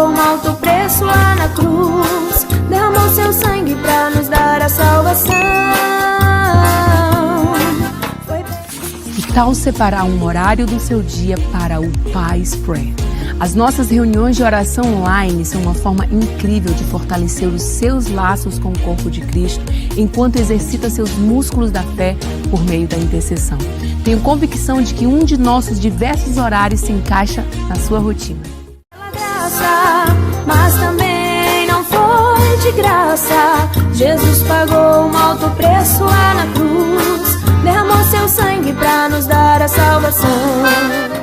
pagou um alto preço lá na cruz, derramou seu sangue pra nos dar a salvação. Que tal separar um horário do seu dia para o Paz Prayer? As nossas reuniões de oração online são uma forma incrível de fortalecer os seus laços com o corpo de Cristo, enquanto exercita seus músculos da fé por meio da intercessão. Tenho convicção de que um de nossos diversos horários se encaixa na sua rotina. Mas também não foi de graça. Jesus pagou um alto preço lá na cruz, derramou seu sangue para nos dar a salvação.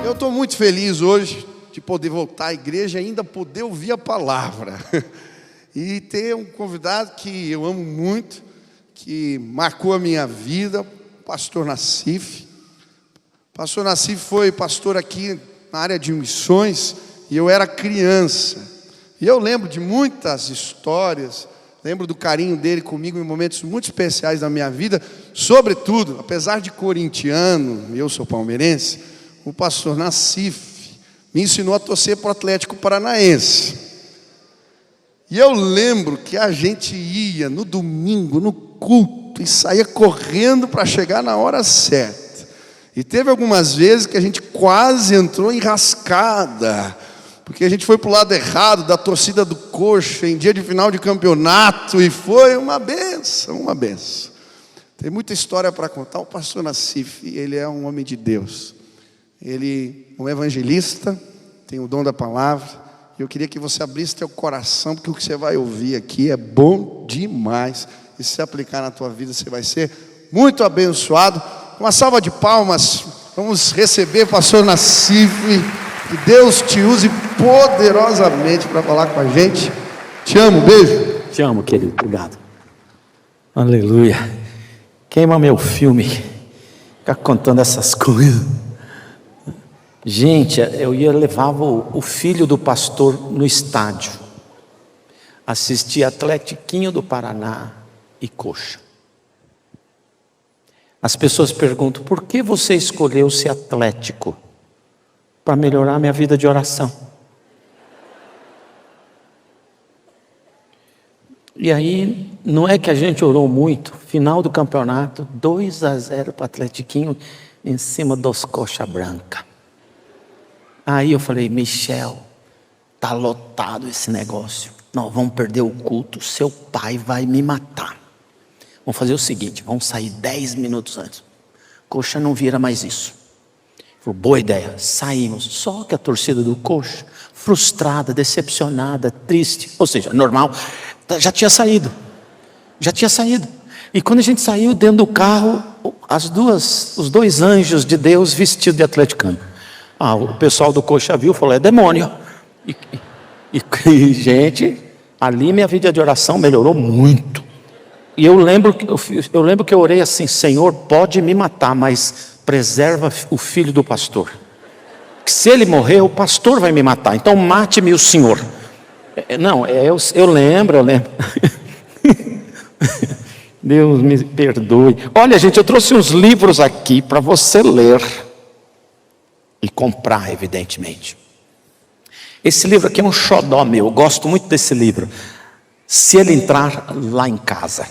Eu estou muito feliz hoje de poder voltar à igreja e ainda poder ouvir a palavra. E ter um convidado que eu amo muito, que marcou a minha vida, o pastor Nassif. O pastor Nassif foi pastor aqui na área de missões, e eu era criança. E eu lembro de muitas histórias, lembro do carinho dele comigo em momentos muito especiais da minha vida. Sobretudo, apesar de corintiano, eu sou palmeirense, o pastor Nassif me ensinou a torcer para o Atlético Paranaense. E eu lembro que a gente ia no domingo, no culto, e saía correndo para chegar na hora certa. E teve algumas vezes que a gente quase entrou enrascada, porque a gente foi para o lado errado da torcida do Coxa em dia de final de campeonato, e foi uma benção, uma benção. Tem muita história para contar. O pastor Nassif, ele é um homem de Deus. Ele é um evangelista, tem o dom da palavra. Eu queria que você abrisse teu coração, porque o que você vai ouvir aqui é bom demais. E se aplicar na tua vida, você vai ser muito abençoado. Uma salva de palmas. Vamos receber o pastor Nassif. Que Deus te use poderosamente para falar com a gente. Te amo, beijo. Te amo, querido, obrigado. Aleluia. Queima meu filme, ficar contando essas coisas. Gente, eu levava o filho do pastor no estádio, assistia Atletiquinho do Paraná e Coxa. As pessoas perguntam: por que você escolheu ser atlético? Para melhorar minha vida de oração. E aí, não é que a gente orou muito. Final do campeonato, 2-0 para o Atletiquinho, em cima dos coxa branca. Aí eu falei: Michel, tá lotado esse negócio, nós vamos perder o culto, seu pai vai me matar. Vamos fazer o seguinte, vamos sair 10 minutos antes. Coxa não vira mais isso. Falei: boa ideia. Saímos. Só que a torcida do Coxa, frustrada, decepcionada, triste, ou seja, normal, já tinha saído. E quando a gente saiu dentro do carro, os dois anjos de Deus vestidos de atleticano. O pessoal do Coxa viu, falou: é demônio. E gente, ali minha vida de oração melhorou muito. E eu lembro que eu orei assim: Senhor, pode me matar, mas preserva o filho do pastor. Que se ele morrer, o pastor vai me matar. Então mate-me o Senhor. Eu lembro. Deus me perdoe. Olha, gente, eu trouxe uns livros aqui para você ler e comprar, evidentemente. Esse livro aqui é um xodó meu, eu gosto muito desse livro. Se ele entrar lá em casa,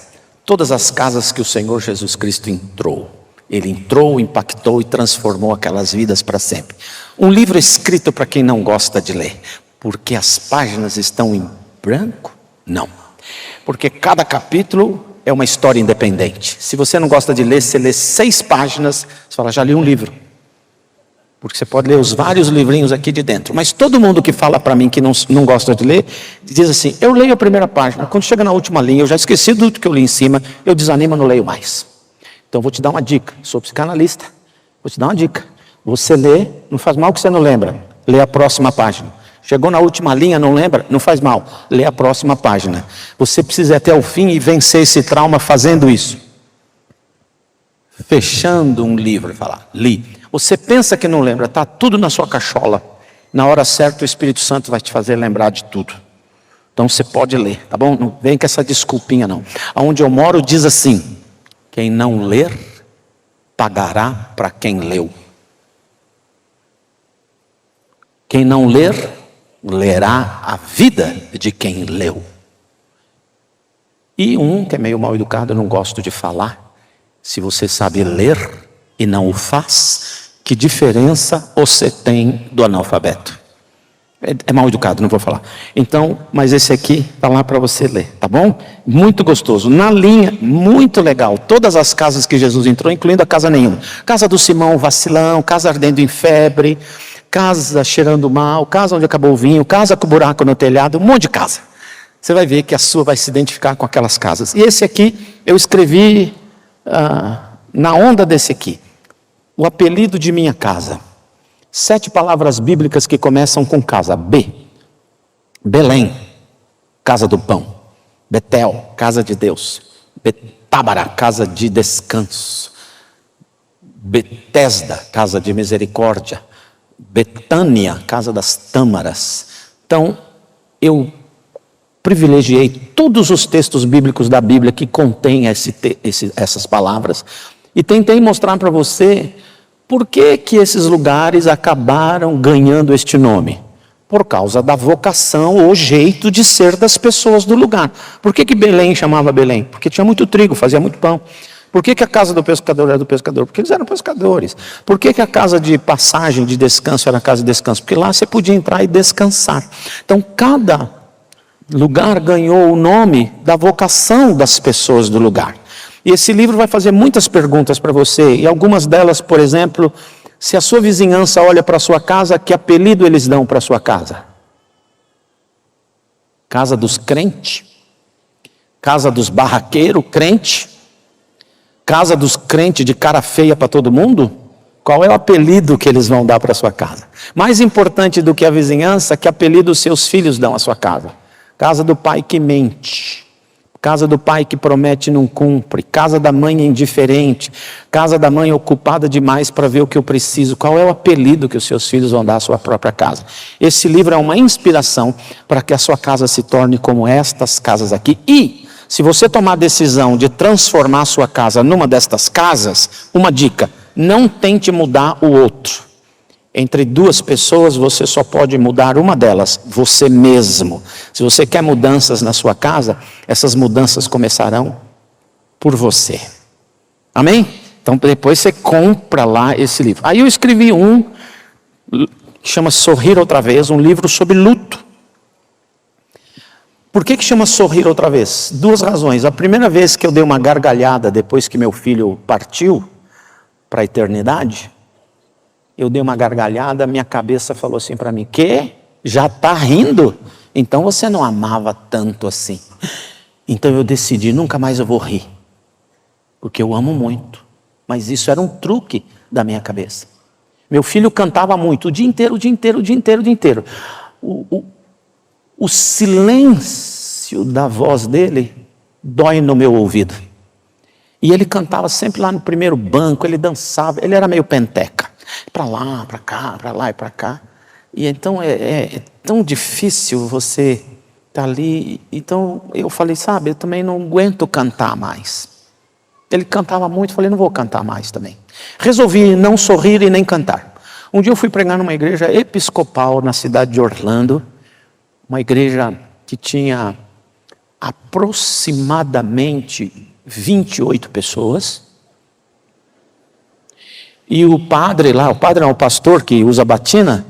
todas as casas que o Senhor Jesus Cristo entrou, ele entrou, impactou e transformou aquelas vidas para sempre. Um livro escrito para quem não gosta de ler, porque as páginas estão em branco? Não, porque cada capítulo é uma história independente. Se você não gosta de ler, você lê 6 páginas, você fala: já li um livro. Porque você pode ler os vários livrinhos aqui de dentro. Mas todo mundo que fala para mim que não gosta de ler, diz assim: eu leio a primeira página, quando chega na última linha, eu já esqueci tudo que eu li em cima, eu desanimo e não leio mais. Então vou te dar uma dica, sou psicanalista, vou te dar uma dica. Você lê, não faz mal que você não lembra, lê a próxima página. Chegou na última linha, não lembra? Não faz mal, lê a próxima página. Você precisa ir até o fim e vencer esse trauma fazendo isso. Fechando um livro, falar: li. Você pensa que não lembra, está tudo na sua cachola. Na hora certa o Espírito Santo vai te fazer lembrar de tudo. Então você pode ler, tá bom? Não vem com essa desculpinha não. Aonde eu moro diz assim: quem não ler, pagará para quem leu. Quem não ler, lerá a vida de quem leu. E um que é meio mal educado, eu não gosto de falar, se você sabe ler e não o faz, que diferença você tem do analfabeto? É mal educado, não vou falar. Então, mas esse aqui está lá para você ler, tá bom? Muito gostoso. Na linha, muito legal. Todas as casas que Jesus entrou, incluindo a casa nenhuma. Casa do Simão vacilão, casa ardendo em febre, casa cheirando mal, casa onde acabou o vinho, casa com buraco no telhado, um monte de casa. Você vai ver que a sua vai se identificar com aquelas casas. E esse aqui, eu escrevi na onda desse aqui. O apelido de minha casa. 7 palavras bíblicas que começam com casa. B. Belém, casa do pão. Betel, casa de Deus. Betábara, casa de descanso. Betesda, casa de misericórdia. Betânia, casa das tâmaras. Então, eu privilegiei todos os textos bíblicos da Bíblia que contêm essas palavras e tentei mostrar para você por que esses lugares acabaram ganhando este nome. Por causa da vocação ou jeito de ser das pessoas do lugar. Por que Belém chamava Belém? Porque tinha muito trigo, fazia muito pão. Por que a casa do pescador era do pescador? Porque eles eram pescadores. Por que a casa de passagem, de descanso, era a casa de descanso? Porque lá você podia entrar e descansar. Então, cada lugar ganhou o nome da vocação das pessoas do lugar. E esse livro vai fazer muitas perguntas para você. E algumas delas, por exemplo, se a sua vizinhança olha para a sua casa, que apelido eles dão para a sua casa? Casa dos crentes? Casa dos barraqueiros, crente? Casa dos crentes de cara feia para todo mundo? Qual é o apelido que eles vão dar para a sua casa? Mais importante do que a vizinhança, que apelido os seus filhos dão à sua casa? Casa do pai que mente. Casa do pai que promete e não cumpre. Casa da mãe indiferente. Casa da mãe ocupada demais para ver o que eu preciso. Qual é o apelido que os seus filhos vão dar à sua própria casa? Esse livro é uma inspiração para que a sua casa se torne como estas casas aqui. E, se você tomar a decisão de transformar a sua casa numa destas casas, uma dica: não tente mudar o outro. Entre 2 pessoas, você só pode mudar uma delas, você mesmo. Se você quer mudanças na sua casa, essas mudanças começarão por você. Amém? Então, depois você compra lá esse livro. Aí eu escrevi um, que chama Sorrir Outra Vez, um livro sobre luto. Por que chama Sorrir Outra Vez? 2 razões. A primeira vez que eu dei uma gargalhada depois que meu filho partiu para a eternidade, eu dei uma gargalhada, minha cabeça falou assim para mim: que? Já está rindo? Então você não amava tanto assim. Então eu decidi, nunca mais eu vou rir. Porque eu amo muito. Mas isso era um truque da minha cabeça. Meu filho cantava muito, o dia inteiro, o dia inteiro, o dia inteiro, o dia inteiro. O silêncio da voz dele dói no meu ouvido. E ele cantava sempre lá no primeiro banco, ele dançava, ele era meio penteca. Para lá, para cá, para lá e para cá. E então é tão difícil você estar ali. Então eu falei, sabe, eu também não aguento cantar mais. Ele cantava muito, falei, não vou cantar mais também. Resolvi não sorrir e nem cantar. Um dia eu fui pregar numa igreja episcopal na cidade de Orlando. Uma igreja que tinha aproximadamente 28 pessoas. E o padre lá, o pastor que usa batina,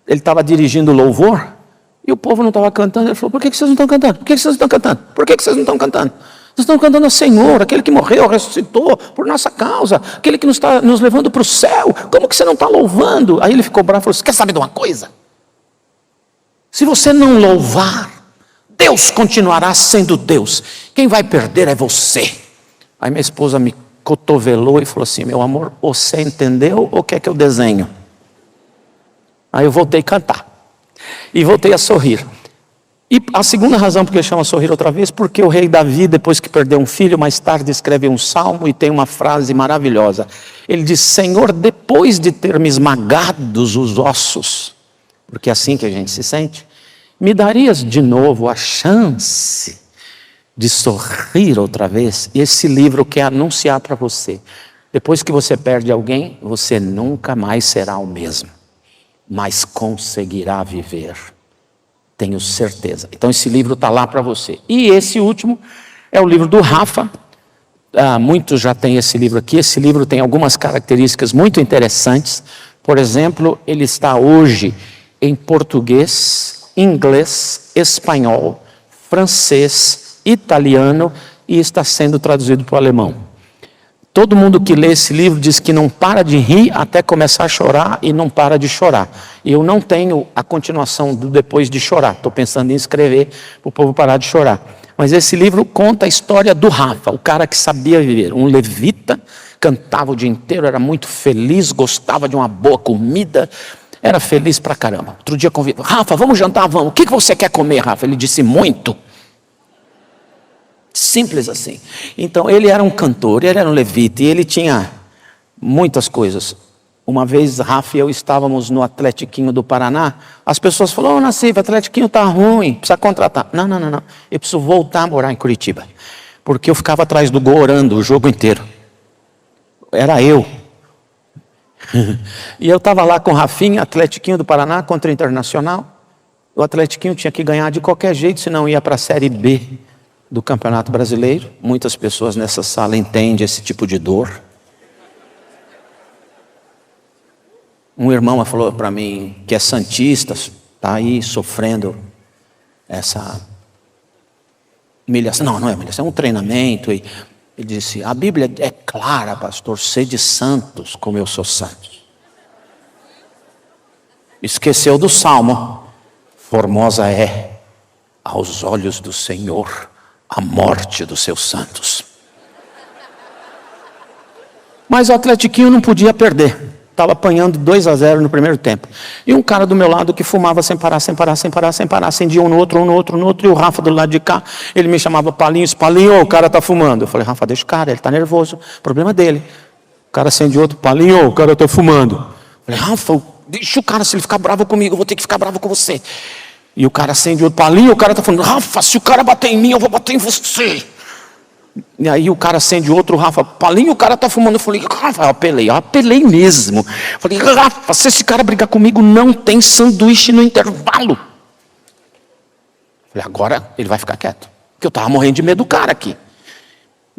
ele estava dirigindo o louvor, e o povo não estava cantando. Ele falou: por que vocês não estão cantando? Por que vocês não estão cantando? Por que vocês não estão cantando? Vocês estão cantando ao Senhor, aquele que morreu, ressuscitou por nossa causa, aquele que nos está nos levando para o céu. Como que você não está louvando? Aí ele ficou bravo e falou: você quer saber de uma coisa? Se você não louvar, Deus continuará sendo Deus. Quem vai perder é você. Aí minha esposa me cotovelou e falou assim: meu amor, você entendeu ou quer que eu desenho? Aí eu voltei a cantar e voltei a sorrir. E a segunda razão porque ele chama Sorrir Outra Vez, porque o rei Davi, depois que perdeu um filho, mais tarde escreve um salmo e tem uma frase maravilhosa. Ele diz: Senhor, depois de ter me esmagados os ossos, porque é assim que a gente se sente, me darias de novo a chance de sorrir outra vez? E esse livro quer anunciar para você: depois que você perde alguém, você nunca mais será o mesmo, mas conseguirá viver tenho certeza. Então esse livro está lá para você. E esse último é o livro do Rafa. Muitos já têm esse livro aqui. Esse livro tem algumas características muito interessantes. Por exemplo, ele está hoje em português, inglês, espanhol, francês, italiano e está sendo traduzido para o alemão. Todo mundo que lê esse livro diz que não para de rir até começar a chorar e não para de chorar. Eu não tenho a continuação do depois de chorar. Estou pensando em escrever para o povo parar de chorar. Mas esse livro conta a história do Rafa, o cara que sabia viver. Um levita, cantava o dia inteiro, era muito feliz, gostava de uma boa comida, era feliz pra caramba. Outro dia convidou, Rafa, vamos jantar, vamos. O que você quer comer, Rafa? Ele disse, muito. Simples assim. Então ele era um cantor, ele era um levita e ele tinha muitas coisas. Uma vez Rafa e eu estávamos no Atletiquinho do Paraná, as pessoas falaram, Nassif, o Atletiquinho está ruim, precisa contratar. Não, eu preciso voltar a morar em Curitiba, porque eu ficava atrás do gol orando o jogo inteiro. Era eu. E eu estava lá com o Rafinha, Atletiquinho do Paraná contra o Internacional. O Atletiquinho tinha que ganhar de qualquer jeito, senão ia para a Série B do Campeonato Brasileiro. Muitas pessoas nessa sala entendem esse tipo de dor. Um irmão falou para mim que é santista, está aí sofrendo essa humilhação. Não é humilhação, é um treinamento. E ele disse, a Bíblia é clara, pastor, sede santos como eu sou santo. Esqueceu do Salmo. Formosa é aos olhos do Senhor a morte dos seus santos. Mas o Atletiquinho não podia perder. Estava apanhando 2-0 no primeiro tempo. E um cara do meu lado que fumava sem parar, acendia um no outro, e o Rafa do lado de cá, ele me chamava Palinho, o cara está fumando. Eu falei, Rafa, deixa o cara, ele está nervoso, problema dele. O cara acende outro, Palinho, o cara está fumando. Eu falei, Rafa, deixa o cara, se ele ficar bravo comigo, eu vou ter que ficar bravo com você. E o cara acende outro, Palinho, o cara está falando, Rafa, se o cara bater em mim, eu vou bater em você. E aí o cara acende outro, Rafa, Palinho, o cara está fumando. Eu falei, Rafa, eu apelei mesmo. Eu falei, Rafa, se esse cara brigar comigo, não tem sanduíche no intervalo. Eu falei, agora ele vai ficar quieto. Porque eu estava morrendo de medo do cara aqui.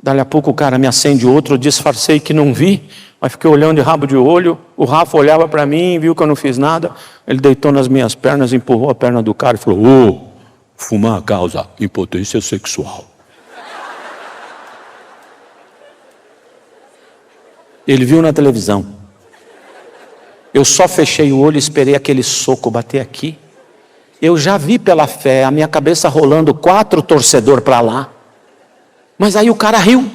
Dali a pouco o cara me acende outro, eu disfarcei que não vi, mas fiquei olhando de rabo de olho. O Rafa olhava para mim, viu que eu não fiz nada. Ele deitou nas minhas pernas, empurrou a perna do cara e falou, fumar causa impotência sexual. Ele viu na televisão. Eu só fechei o olho e esperei aquele soco bater aqui. Eu já vi pela fé, a minha cabeça rolando 4 torcedores para lá. Mas aí o cara riu.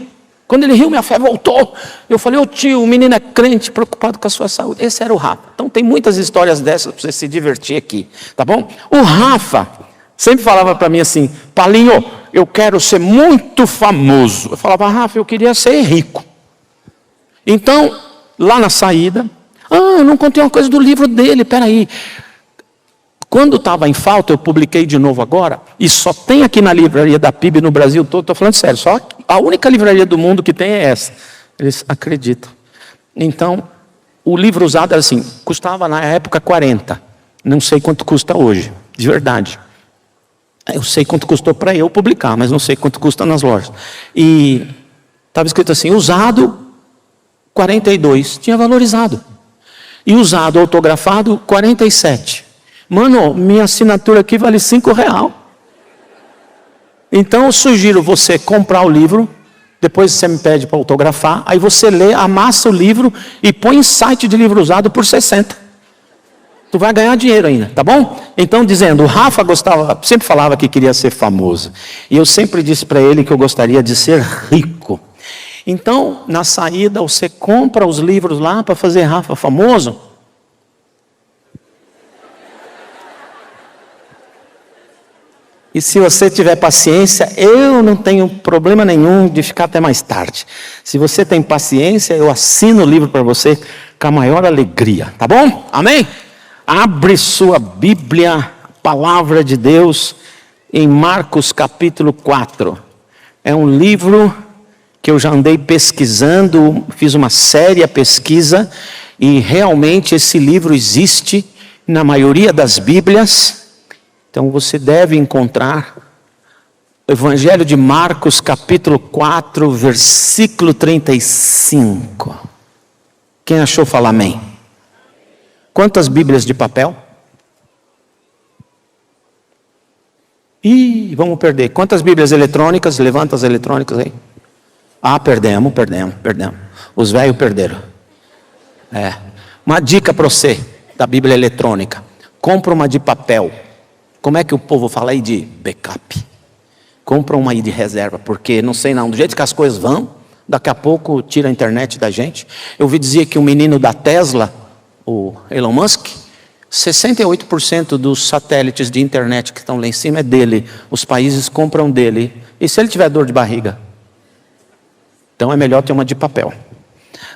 Quando ele riu, minha fé voltou. Eu falei, ô tio, o menino é crente, preocupado com a sua saúde. Esse era o Rafa. Então tem muitas histórias dessas para você se divertir aqui, tá bom? O Rafa sempre falava para mim assim, Palinho, eu quero ser muito famoso. Eu falava, Rafa, eu queria ser rico. Então, lá na saída, eu não contei uma coisa do livro dele, peraí. Quando estava em falta, eu publiquei de novo agora, e só tem aqui na livraria da PIB no Brasil todo, estou falando sério, só a única livraria do mundo que tem é essa. Eles acreditam. Então, o livro usado era assim, custava na época 40, não sei quanto custa hoje, de verdade. Eu sei quanto custou para eu publicar, mas não sei quanto custa nas lojas. E estava escrito assim, usado 42, tinha valorizado. E usado, autografado, 47. Mano, minha assinatura aqui vale R$5. Então eu sugiro você comprar o livro, depois você me pede para autografar, aí você lê, amassa o livro e põe em site de livro usado por 60. Tu vai ganhar dinheiro ainda, tá bom? Então dizendo, o Rafa sempre falava que queria ser famoso. E eu sempre disse para ele que eu gostaria de ser rico. Então, na saída, você compra os livros lá para fazer Rafa famoso. E se você tiver paciência, eu não tenho problema nenhum de ficar até mais tarde. Se você tem paciência, eu assino o livro para você com a maior alegria, tá bom? Amém? Abre sua Bíblia, a palavra de Deus, em Marcos capítulo 4. É um livro que eu já andei pesquisando, fiz uma séria pesquisa, e realmente esse livro existe na maioria das Bíblias, Então você deve encontrar o Evangelho de Marcos, capítulo 4, versículo 35. Quem achou, fala amém. Quantas Bíblias de papel? Ih, vamos perder. Quantas Bíblias eletrônicas? Levanta as eletrônicas aí. Ah, perdemos. Os velhos perderam. Uma dica para você da Bíblia eletrônica. Compra uma de papel. Como é que o povo fala aí de backup? Compra uma aí de reserva, porque não sei não, do jeito que as coisas vão, daqui a pouco tira a internet da gente. Eu ouvi dizer que o menino da Tesla, o Elon Musk, 68% dos satélites de internet que estão lá em cima é dele. Os países compram dele. E se ele tiver dor de barriga? Então é melhor ter uma de papel.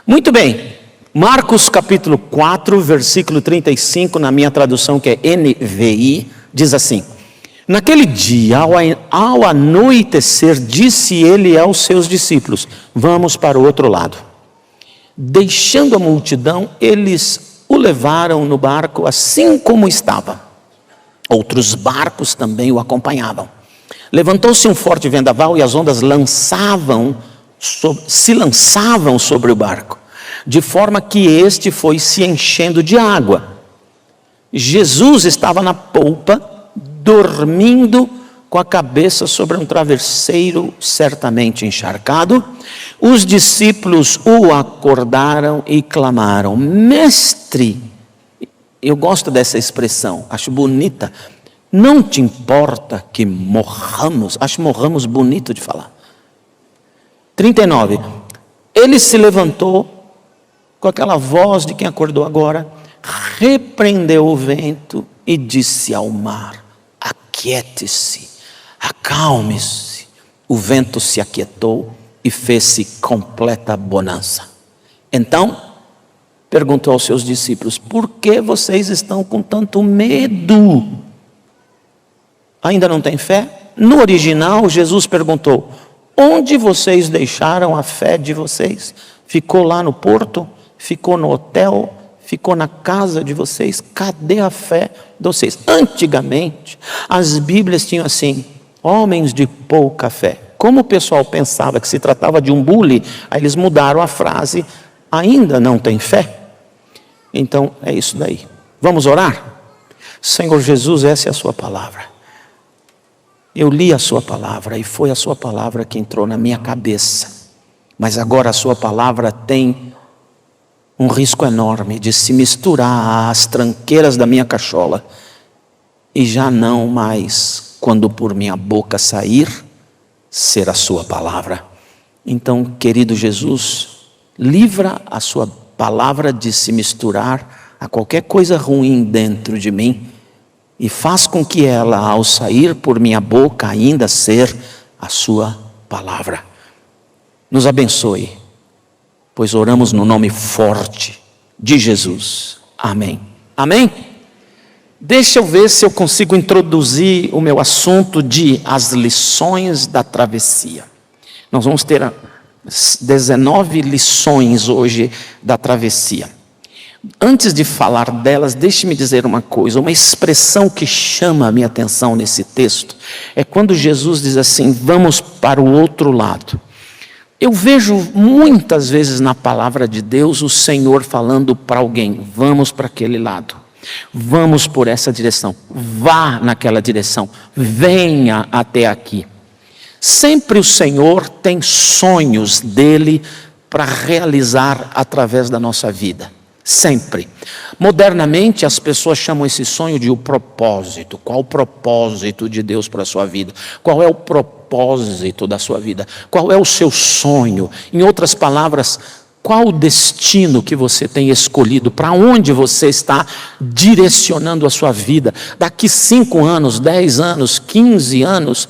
Muito bem. Marcos capítulo 4, versículo 35, na minha tradução que é NVI, diz assim: naquele dia, ao anoitecer, disse ele aos seus discípulos: vamos para o outro lado. Deixando a multidão, eles o levaram no barco assim como estava. Outros barcos também o acompanhavam. Levantou-se um forte vendaval e as ondas se lançavam sobre o barco, de forma que este foi se enchendo de água. Jesus estava na polpa, dormindo com a cabeça sobre um travesseiro certamente encharcado. Os discípulos o acordaram e clamaram: mestre, eu gosto dessa expressão, acho bonita, não te importa que morramos? Acho morramos bonito de falar. 39, ele se levantou com aquela voz de quem acordou agora, repreendeu o vento e disse ao mar: aquiete-se, acalme-se. O vento se aquietou e fez-se completa bonança. Então, perguntou aos seus discípulos: por que vocês estão com tanto medo? Ainda não tem fé? No original, Jesus perguntou: onde vocês deixaram a fé de vocês? Ficou lá no porto? Ficou no hotel? Ficou na casa de vocês? Cadê a fé de vocês? Antigamente, as Bíblias tinham assim: homens de pouca fé. Como o pessoal pensava que se tratava de um bully, aí eles mudaram a frase: ainda não tem fé? Então é isso daí. Vamos orar? Senhor Jesus, essa é a sua palavra. Eu li a sua palavra e foi a sua palavra que entrou na minha cabeça. Mas agora a sua palavra tem um risco enorme de se misturar às tranqueiras da minha cachola e já não mais, quando por minha boca sair, ser a sua palavra. Então, querido Jesus, livra a sua palavra de se misturar a qualquer coisa ruim dentro de mim e faz com que ela, ao sair por minha boca, ainda ser a sua palavra. Nos abençoe, pois oramos no nome forte de Jesus. Amém. Amém? Deixa eu ver se eu consigo introduzir o meu assunto de as lições da travessia. Nós vamos ter 19 lições hoje da travessia. Antes de falar delas, deixe-me dizer uma coisa. Uma expressão que chama a minha atenção nesse texto é quando Jesus diz assim: vamos para o outro lado. Eu vejo muitas vezes na palavra de Deus o Senhor falando para alguém: vamos para aquele lado, vamos por essa direção, vá naquela direção, venha até aqui. Sempre o Senhor tem sonhos dele para realizar através da nossa vida. Sempre. Modernamente as pessoas chamam esse sonho de o propósito. Qual o propósito de Deus para a sua vida? Qual é o propósito da sua vida? Qual é o seu sonho? Em outras palavras, qual o destino que você tem escolhido? Para onde você está direcionando a sua vida? Daqui 5 anos, 10 anos, 15 anos,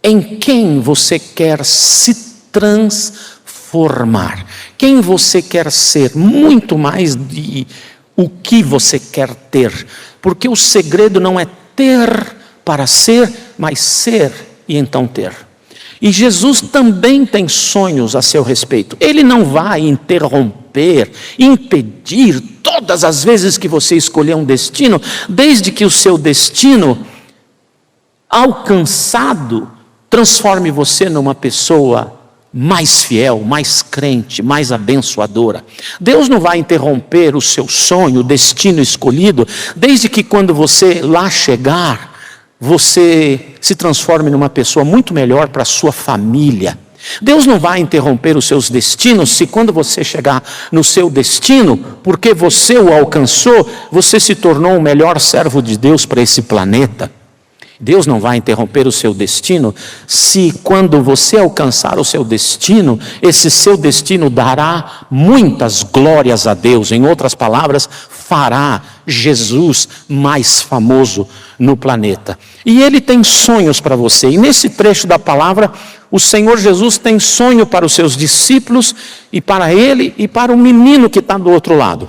em quem você quer se transformar? Quem você quer ser? Muito mais de o que você quer ter. Porque o segredo não é ter para ser, mas ser e então ter. E Jesus também tem sonhos a seu respeito. Ele não vai interromper, impedir todas as vezes que você escolher um destino, desde que o seu destino alcançado transforme você numa pessoa mais fiel, mais crente, mais abençoadora. Deus não vai interromper o seu sonho, o destino escolhido, desde que quando você lá chegar, você se transforme numa pessoa muito melhor para a sua família. Deus não vai interromper os seus destinos se quando você chegar no seu destino, porque você o alcançou, você se tornou o melhor servo de Deus para esse planeta. Deus não vai interromper o seu destino se quando você alcançar o seu destino, esse seu destino dará muitas glórias a Deus. Em outras palavras, fará Jesus mais famoso no planeta. E Ele tem sonhos para você. E nesse trecho da palavra, o Senhor Jesus tem sonho para os seus discípulos e para Ele e para o menino que está do outro lado.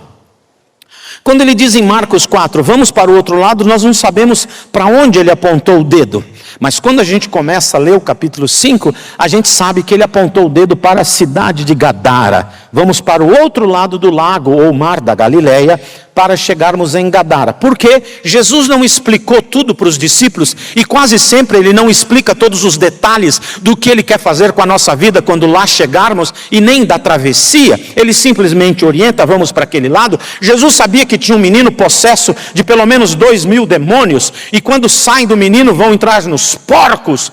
Quando ele diz em Marcos 4, vamos para o outro lado, nós não sabemos para onde ele apontou o dedo. Mas quando a gente começa a ler o capítulo 5, a gente sabe que ele apontou o dedo para a cidade de Gadara. Vamos para o outro lado do lago ou mar da Galileia para chegarmos em Gadara. Porque Jesus não explicou tudo para os discípulos e quase sempre ele não explica todos os detalhes do que ele quer fazer com a nossa vida quando lá chegarmos e nem da travessia. Ele simplesmente orienta, vamos para aquele lado. Jesus sabia que tinha um menino possesso de pelo menos 2.000 demônios e quando saem do menino vão entrar nos porcos.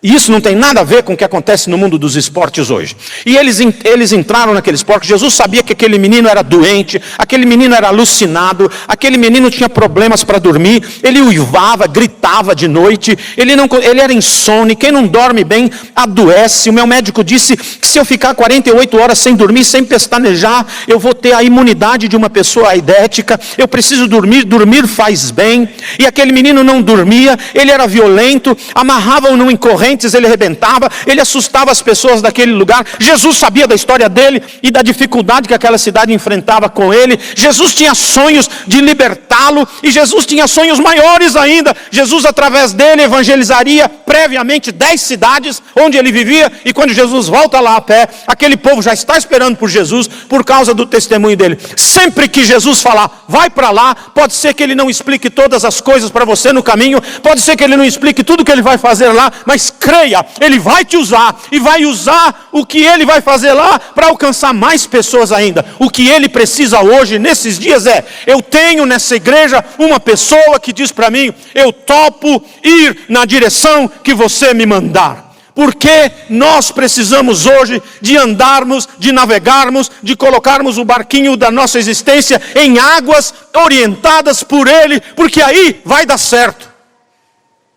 E isso não tem nada a ver com o que acontece no mundo dos esportes hoje. E eles entraram naqueles porcos. Jesus sabia que aquele menino era doente, aquele menino era alucinado, aquele menino tinha problemas para dormir, ele uivava, gritava de noite, ele era insone. Quem não dorme bem adoece. O meu médico disse que se eu ficar 48 horas sem dormir, sem pestanejar, eu vou ter a imunidade de uma pessoa aidética. Eu preciso dormir, dormir faz bem. E aquele menino não dormia, ele era violento, amarravam-no em corrente, ele arrebentava, ele assustava as pessoas daquele lugar. Jesus sabia da história dele e da dificuldade que aquela cidade enfrentava com ele. Jesus tinha sonhos de libertá-lo e Jesus tinha sonhos maiores ainda. Jesus através dele evangelizaria previamente 10 cidades onde ele vivia e quando Jesus volta lá a pé, aquele povo já está esperando por Jesus por causa do testemunho dele. Sempre que Jesus falar, vai para lá, pode ser que ele não explique todas as coisas para você no caminho, pode ser que ele não explique tudo que ele vai fazer lá, mas creia, ele vai te usar e vai usar o que ele vai fazer lá para alcançar mais pessoas ainda. O que ele precisa hoje, nesses dias eu tenho nessa igreja uma pessoa que diz para mim, eu topo ir na direção que você me mandar. Porque nós precisamos hoje de andarmos, de navegarmos, de colocarmos o barquinho da nossa existência em águas orientadas por ele, porque aí vai dar certo.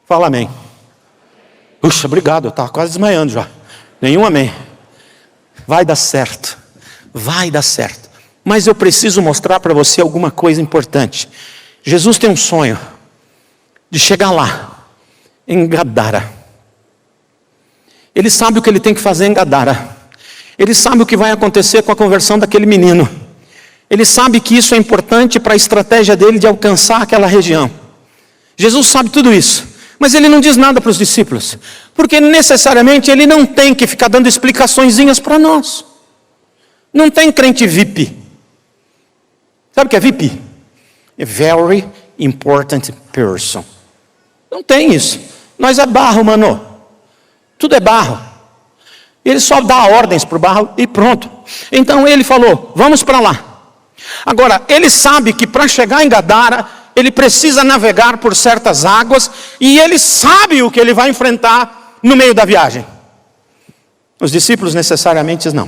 Fala amém. Puxa, obrigado, eu estava quase desmaiando já. Nenhum amém. Vai dar certo. Vai dar certo. Mas eu preciso mostrar para você alguma coisa importante. Jesus tem um sonho de chegar lá, em Gadara. Ele sabe o que ele tem que fazer em Gadara. Ele sabe o que vai acontecer com a conversão daquele menino. Ele sabe que isso é importante para a estratégia dele de alcançar aquela região. Jesus sabe tudo isso. Mas ele não diz nada para os discípulos, porque necessariamente ele não tem que ficar dando explicaçõezinhas para nós. Não tem crente VIP. Sabe o que é VIP? A very important person. Não tem isso. Nós é barro, mano. Tudo é barro. Ele só dá ordens para o barro e pronto. Então ele falou, vamos para lá. Agora, ele sabe que para chegar em Gadara, ele precisa navegar por certas águas e ele sabe o que ele vai enfrentar no meio da viagem. Os discípulos necessariamente não.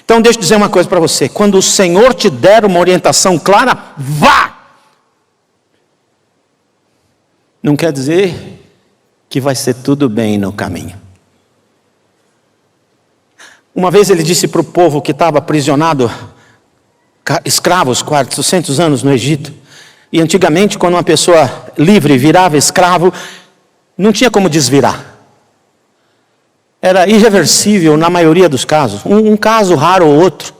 Então deixa eu dizer uma coisa para você. Quando o Senhor te der uma orientação clara, vá! Não quer dizer que vai ser tudo bem no caminho. Uma vez ele disse para o povo que estava aprisionado, escravos 400 anos no Egito, e antigamente, quando uma pessoa livre virava escravo, não tinha como desvirar. Era irreversível na maioria dos casos. Um caso raro ou outro.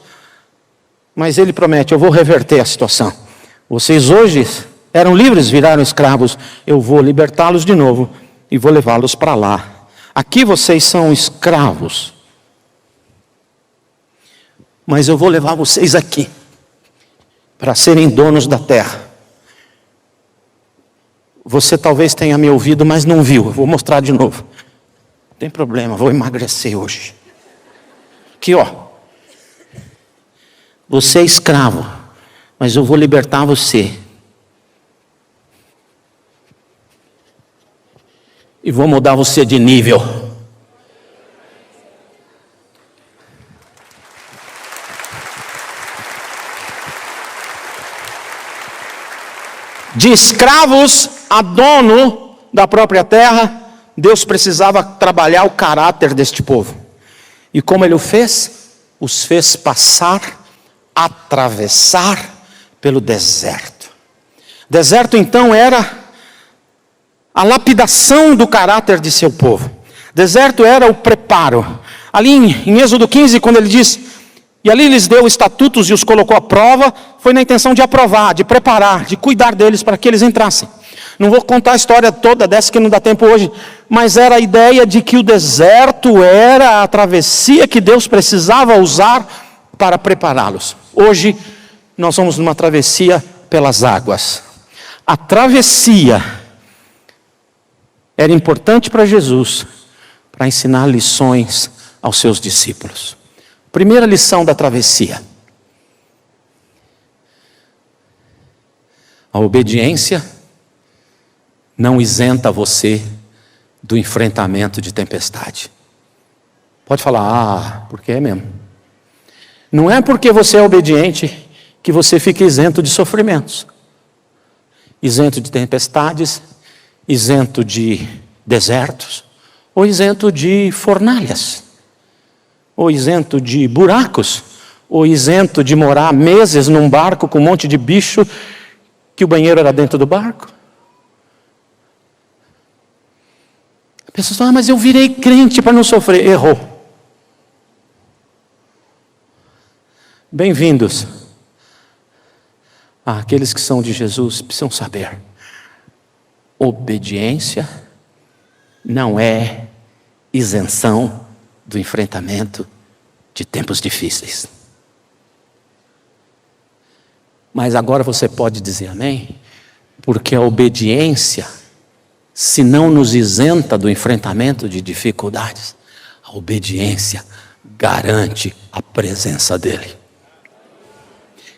Mas ele promete, eu vou reverter a situação. Vocês hoje eram livres, viraram escravos. Eu vou libertá-los de novo e vou levá-los para lá. Aqui vocês são escravos. Mas eu vou levar vocês aqui para serem donos da terra. Você talvez tenha me ouvido, mas não viu. Eu vou mostrar de novo. Não tem problema, vou emagrecer hoje. Aqui, ó. Você é escravo, mas eu vou libertar você. E vou mudar você de nível. De escravos a dono da própria terra, Deus precisava trabalhar o caráter deste povo. E como Ele o fez? Os fez passar, atravessar pelo deserto. Deserto então era a lapidação do caráter de seu povo. Deserto era o preparo. Ali em Êxodo 15, quando ele diz: e ali lhes deu estatutos e os colocou à prova, foi na intenção de aprovar, de preparar, de cuidar deles para que eles entrassem. Não vou contar a história toda dessa que não dá tempo hoje, mas era a ideia de que o deserto era a travessia que Deus precisava usar para prepará-los. Hoje nós vamos numa travessia pelas águas. A travessia era importante para Jesus, para ensinar lições aos seus discípulos. Primeira lição da travessia: a obediência não isenta você do enfrentamento de tempestade. Pode falar, por que é mesmo? Não é porque você é obediente que você fica isento de sofrimentos, isento de tempestades, isento de desertos, ou isento de fornalhas, ou isento de buracos, ou isento de morar meses num barco com um monte de bicho que o banheiro era dentro do barco. A pessoa fala: mas eu virei crente para não sofrer. Errou. Bem-vindos àqueles que são de Jesus. Precisam saber: obediência não é isenção do enfrentamento de tempos difíceis. Mas agora você pode dizer amém? Porque a obediência, se não nos isenta do enfrentamento de dificuldades, a obediência garante a presença dele.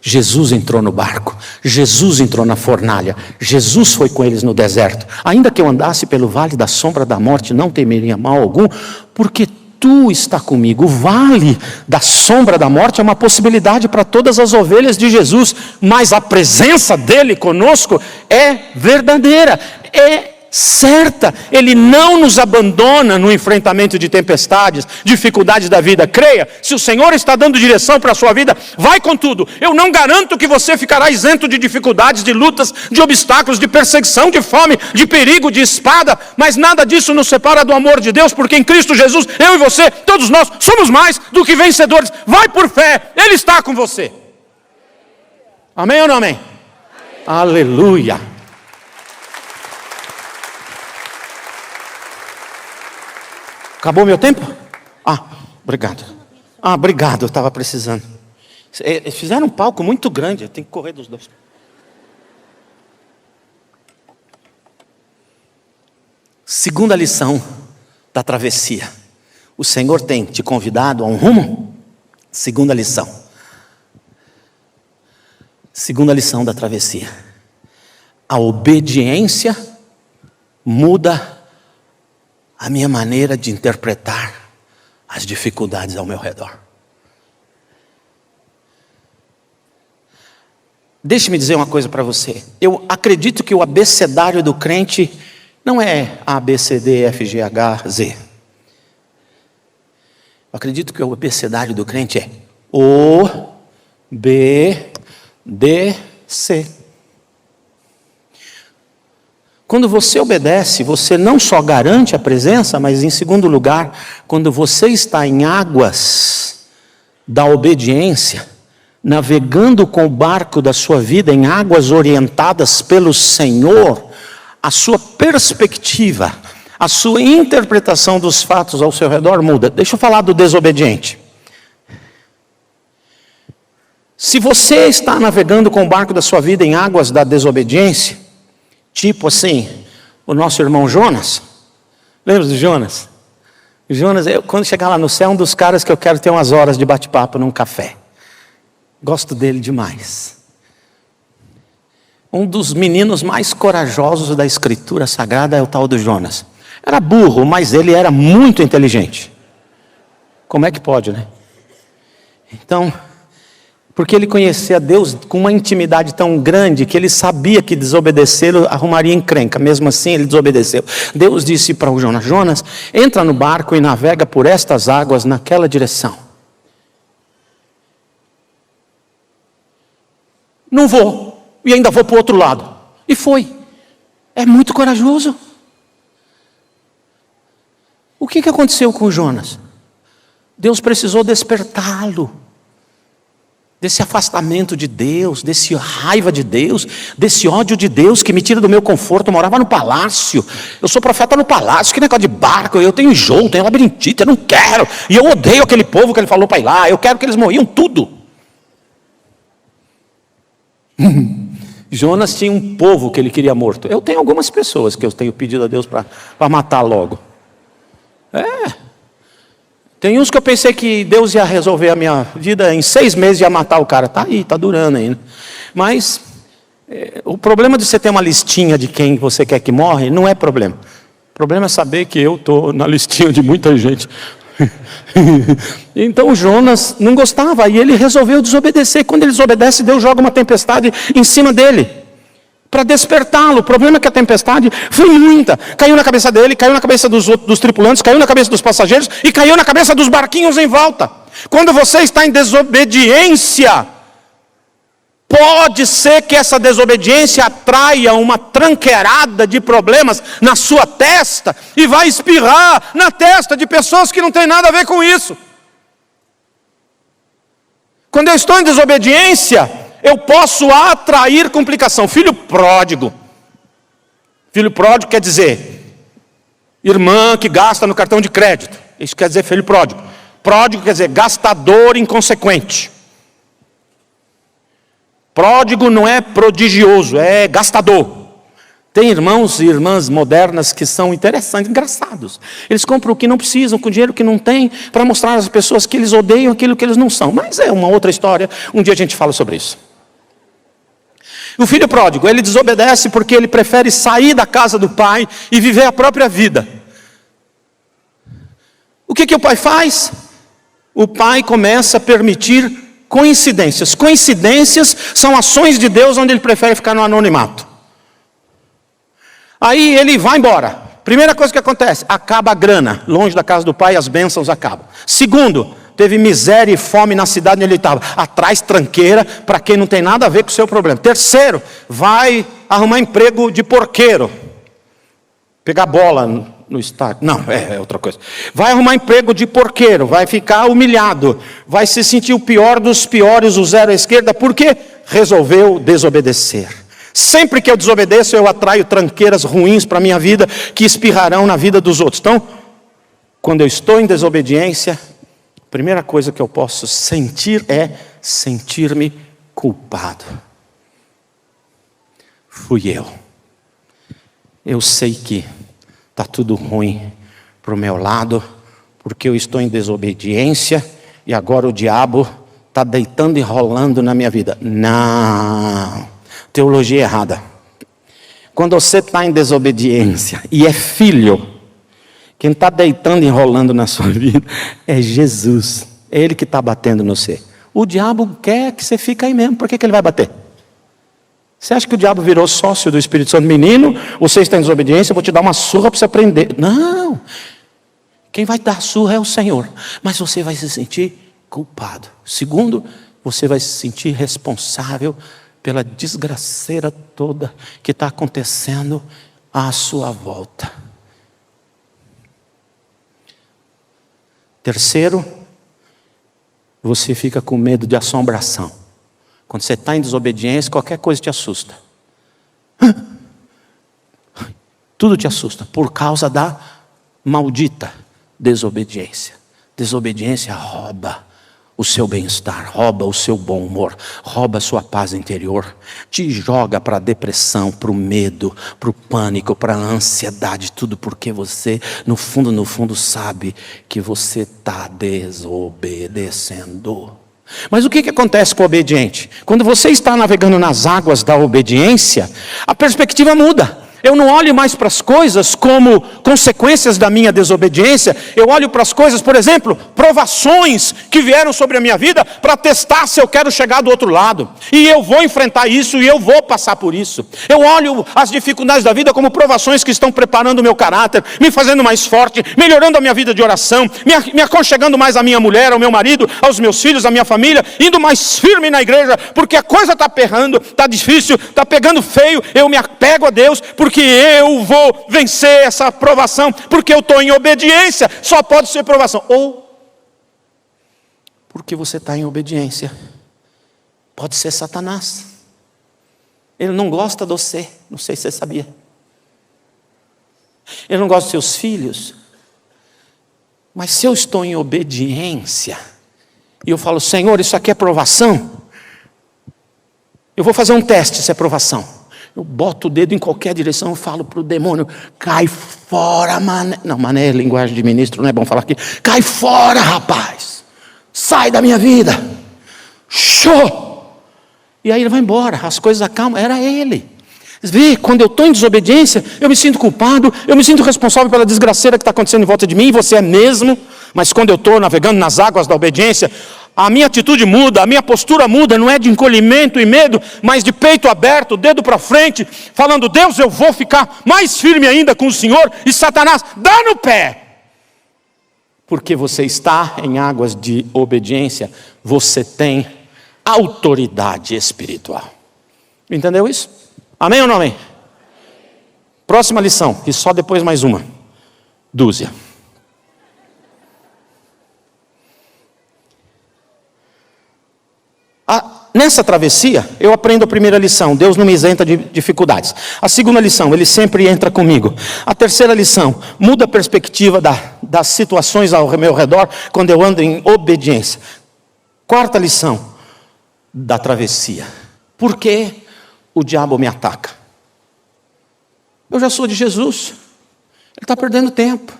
Jesus entrou no barco, Jesus entrou na fornalha, Jesus foi com eles no deserto. Ainda que eu andasse pelo vale da sombra da morte, não temeria mal algum, porque tu está comigo. O vale da sombra da morte é uma possibilidade para todas as ovelhas de Jesus, mas a presença dele conosco é verdadeira, é certa. Ele não nos abandona no enfrentamento de tempestades, dificuldades da vida. Creia, se o Senhor está dando direção para a sua vida, vai com tudo. Eu não garanto que você ficará isento de dificuldades, de lutas, de obstáculos, de perseguição, de fome, de perigo, de espada, mas nada disso nos separa do amor de Deus, porque em Cristo Jesus, eu e você, todos nós, somos mais do que vencedores. Vai por fé, Ele está com você. Amém ou não amém? Amém. Aleluia. Acabou meu tempo? Obrigado. Obrigado, eu estava precisando. Fizeram um palco muito grande, eu tenho que correr dos dois. Segunda lição da travessia. O Senhor tem te convidado a um rumo? Segunda lição. Segunda lição da travessia. A obediência muda a minha maneira de interpretar as dificuldades ao meu redor. Deixe-me dizer uma coisa para você. Eu acredito que o abecedário do crente não é A, B, C, D, F, G, H, Z. Eu acredito que o abecedário do crente é O, B, D, C. Quando você obedece, você não só garante a presença, mas em segundo lugar, quando você está em águas da obediência, navegando com o barco da sua vida em águas orientadas pelo Senhor, a sua perspectiva, a sua interpretação dos fatos ao seu redor muda. Deixa eu falar do desobediente. Se você está navegando com o barco da sua vida em águas da desobediência, tipo assim, o nosso irmão Jonas. Lembra de Jonas? Jonas, quando chegar lá no céu, é um dos caras que eu quero ter umas horas de bate-papo num café. Gosto dele demais. Um dos meninos mais corajosos da Escritura Sagrada é o tal do Jonas. Era burro, mas ele era muito inteligente. Como é que pode, né? Então, porque ele conhecia Deus com uma intimidade tão grande que ele sabia que desobedecê-lo arrumaria encrenca. Mesmo assim, ele desobedeceu. Deus disse para o Jonas: Jonas, entra no barco e navega por estas águas naquela direção. Não vou, e ainda vou para o outro lado. E foi. É muito corajoso. O que aconteceu com Jonas? Deus precisou despertá-lo desse afastamento de Deus, desse raiva de Deus, desse ódio de Deus que me tira do meu conforto. Eu morava no palácio, eu sou profeta no palácio, que negócio de barco, eu tenho enjoo, tenho labirintite, eu não quero, e eu odeio aquele povo que ele falou para ir lá, eu quero que eles morriam tudo. Jonas tinha um povo que ele queria morto. Eu tenho algumas pessoas que eu tenho pedido a Deus para matar logo. Tem uns que eu pensei que Deus ia resolver a minha vida em 6 meses, ia matar o cara. Tá aí, está durando ainda. Mas o problema de você ter uma listinha de quem você quer que morre, não é problema. O problema é saber que eu estou na listinha de muita gente. Então Jonas não gostava, e ele resolveu desobedecer. Quando ele desobedece, Deus joga uma tempestade em cima dele para despertá-lo. O problema é que a tempestade foi muita. Caiu na cabeça dele, caiu na cabeça dos tripulantes, caiu na cabeça dos passageiros e caiu na cabeça dos barquinhos em volta. Quando você está em desobediência, pode ser que essa desobediência atraia uma tranqueirada de problemas na sua testa e vai espirrar na testa de pessoas que não tem nada a ver com isso. Quando eu estou em desobediência, eu posso atrair complicação. Filho pródigo. Filho pródigo quer dizer irmã que gasta no cartão de crédito. Isso quer dizer filho pródigo. Pródigo quer dizer gastador inconsequente. Pródigo não é prodigioso, é gastador. Tem irmãos e irmãs modernas que são interessantes, engraçados. Eles compram o que não precisam, com dinheiro que não tem, para mostrar às pessoas que eles odeiam aquilo que eles não são. Mas é uma outra história, um dia a gente fala sobre isso. O filho pródigo, ele desobedece porque ele prefere sair da casa do pai e viver a própria vida. O que o pai faz? O pai começa a permitir coincidências. Coincidências são ações de Deus onde ele prefere ficar no anonimato. Aí ele vai embora. Primeira coisa que acontece, acaba a grana. Longe da casa do pai, as bênçãos acabam. Segundo, teve miséria e fome na cidade onde ele estava. Atrás tranqueira para quem não tem nada a ver com o seu problema. Terceiro, vai arrumar emprego de porqueiro. Pegar bola no estádio. Não, é outra coisa. Vai arrumar emprego de porqueiro. Vai ficar humilhado. Vai se sentir o pior dos piores, o zero à esquerda. Por quê? Resolveu desobedecer. Sempre que eu desobedeço, eu atraio tranqueiras ruins para a minha vida, que espirrarão na vida dos outros. Então, quando eu estou em desobediência, a primeira coisa que eu posso sentir é sentir-me culpado. Fui eu. Eu sei que está tudo ruim para o meu lado, porque eu estou em desobediência, e agora o diabo está deitando e rolando na minha vida. Não. Teologia errada. Quando você está em desobediência e é filho, quem está deitando e enrolando na sua vida é Jesus. É Ele que está batendo no você. O diabo quer que você fique aí mesmo. Por que ele vai bater? Você acha que o diabo virou sócio do Espírito Santo? Menino, você está em desobediência, eu vou te dar uma surra para você aprender. Não. Quem vai dar surra é o Senhor. Mas você vai se sentir culpado. Segundo, você vai se sentir responsável pela desgraceira toda que está acontecendo à sua volta. Terceiro, você fica com medo de assombração. Quando você está em desobediência, qualquer coisa te assusta. Tudo te assusta por causa da maldita desobediência. Desobediência rouba o seu bem-estar, rouba o seu bom humor, rouba a sua paz interior, te joga para a depressão, para o medo, para o pânico, para a ansiedade, tudo porque você, no fundo, sabe que você está desobedecendo. Mas o que acontece com o obediente? Quando você está navegando nas águas da obediência, a perspectiva muda. Eu não olho mais para as coisas como consequências da minha desobediência. Eu olho para as coisas, por exemplo, provações que vieram sobre a minha vida para testar se eu quero chegar do outro lado. E eu vou enfrentar isso e eu vou passar por isso. Eu olho as dificuldades da vida como provações que estão preparando o meu caráter, me fazendo mais forte, melhorando a minha vida de oração, me aconchegando mais à minha mulher, ao meu marido, aos meus filhos, à minha família, indo mais firme na igreja, porque a coisa está aperrando, está difícil, está pegando feio, eu me apego a Deus, porque eu vou vencer essa provação, porque eu estou em obediência. Só pode ser provação. Ou porque você está em obediência, pode ser Satanás. Ele não gosta de você, não sei se você sabia. Ele não gosta dos seus filhos. Mas se eu estou em obediência e eu falo, Senhor, isso aqui é provação, eu vou fazer um teste se é provação. Eu boto o dedo em qualquer direção, eu falo para o demônio, cai fora, mané. Não, mané é linguagem de ministro, não é bom falar aqui. Cai fora, rapaz. Sai da minha vida. Show! E aí ele vai embora, as coisas acalmam. Era ele. Vê, quando eu estou em desobediência, eu me sinto culpado, eu me sinto responsável pela desgraceira que está acontecendo em volta de mim, e você é mesmo. Mas quando eu estou navegando nas águas da obediência, a minha atitude muda, a minha postura muda, não é de encolhimento e medo, mas de peito aberto, dedo para frente, falando, Deus, eu vou ficar mais firme ainda com o Senhor, e Satanás, dá no pé. Porque você está em águas de obediência, você tem autoridade espiritual. Entendeu isso? Amém ou não amém? Próxima lição, e só depois mais uma. Dúzia. Nessa travessia, eu aprendo a primeira lição, Deus não me isenta de dificuldades. A segunda lição, Ele sempre entra comigo. A terceira lição, muda a perspectiva das situações ao meu redor, quando eu ando em obediência. Quarta lição da travessia, por que o diabo me ataca? Eu já sou de Jesus, Ele está perdendo tempo.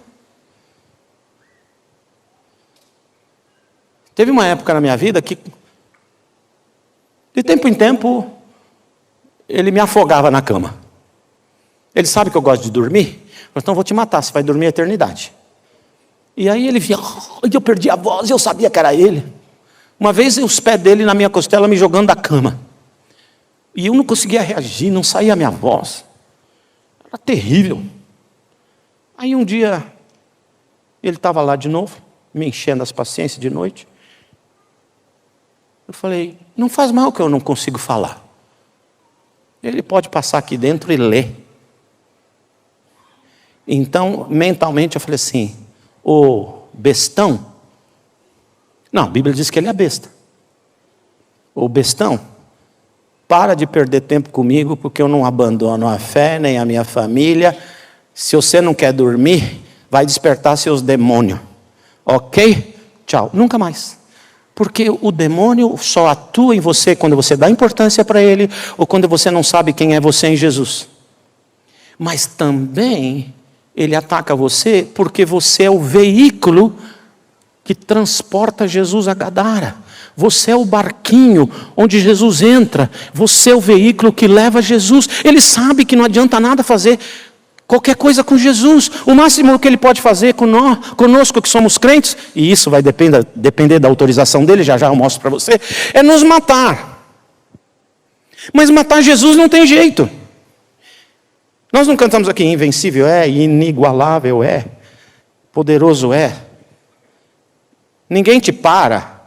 Teve uma época na minha vida que, de tempo em tempo, ele me afogava na cama. Ele sabe que eu gosto de dormir, então vou te matar, você vai dormir a eternidade. E aí ele vinha, eu perdi a voz, eu sabia que era ele. Uma vez os pés dele na minha costela me jogando da cama. E eu não conseguia reagir, não saía a minha voz. Era terrível. Aí um dia, ele estava lá de novo, me enchendo as paciências de noite. Eu falei, não faz mal que eu não consigo falar. Ele pode passar aqui dentro e ler. Então, mentalmente eu falei assim, ô bestão. Não, a Bíblia diz que ele é besta. Ô bestão, para de perder tempo comigo, porque eu não abandono a fé, nem a minha família. Se você não quer dormir, vai despertar seus demônios. Ok? Tchau. Nunca mais. Porque o demônio só atua em você quando você dá importância para ele, ou quando você não sabe quem é você em Jesus. Mas também ele ataca você porque você é o veículo que transporta Jesus a Gadara. Você é o barquinho onde Jesus entra. Você é o veículo que leva Jesus. Ele sabe que não adianta nada fazer qualquer coisa com Jesus. O máximo que ele pode fazer conosco que somos crentes, e isso vai depender da autorização dele, já eu mostro para você, é nos matar. Mas matar Jesus não tem jeito. Nós não cantamos aqui, invencível é, inigualável é, poderoso é. Ninguém te para.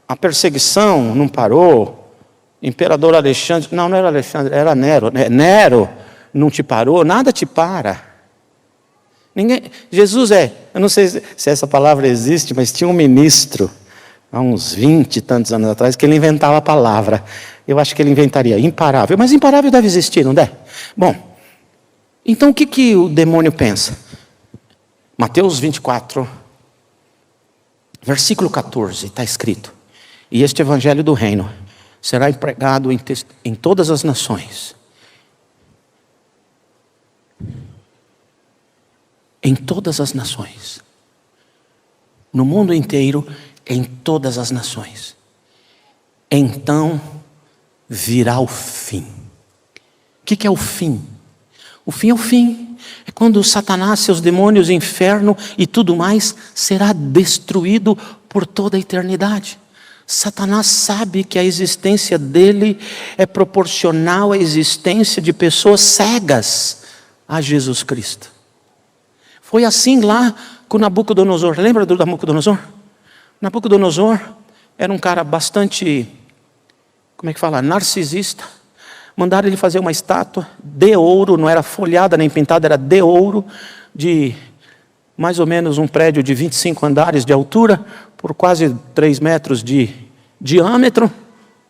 A perseguição não parou. Imperador Alexandre, não era Alexandre, era Nero. Nero não te parou, nada te para. Ninguém. Jesus eu não sei se essa palavra existe, mas tinha um ministro, há uns 20 e tantos anos atrás, que ele inventava a palavra. Eu acho que ele inventaria imparável, mas imparável deve existir, não deve? Bom, então o que o demônio pensa? Mateus 24, Versículo 14, está escrito: e este evangelho do reino será empregado em todas as nações. Em todas as nações. No mundo inteiro, em todas as nações. Então virá o fim. O que é o fim? O fim é o fim. É quando Satanás, seus demônios, inferno e tudo mais será destruído por toda a eternidade. Satanás sabe que a existência dele é proporcional à existência de pessoas cegas a Jesus Cristo. Foi assim lá com Nabucodonosor. Lembra do Nabucodonosor? Nabucodonosor era um cara bastante, narcisista. Mandaram ele fazer uma estátua de ouro, não era folhada nem pintada, era de ouro, de mais ou menos um prédio de 25 andares de altura, por quase 3 metros de diâmetro,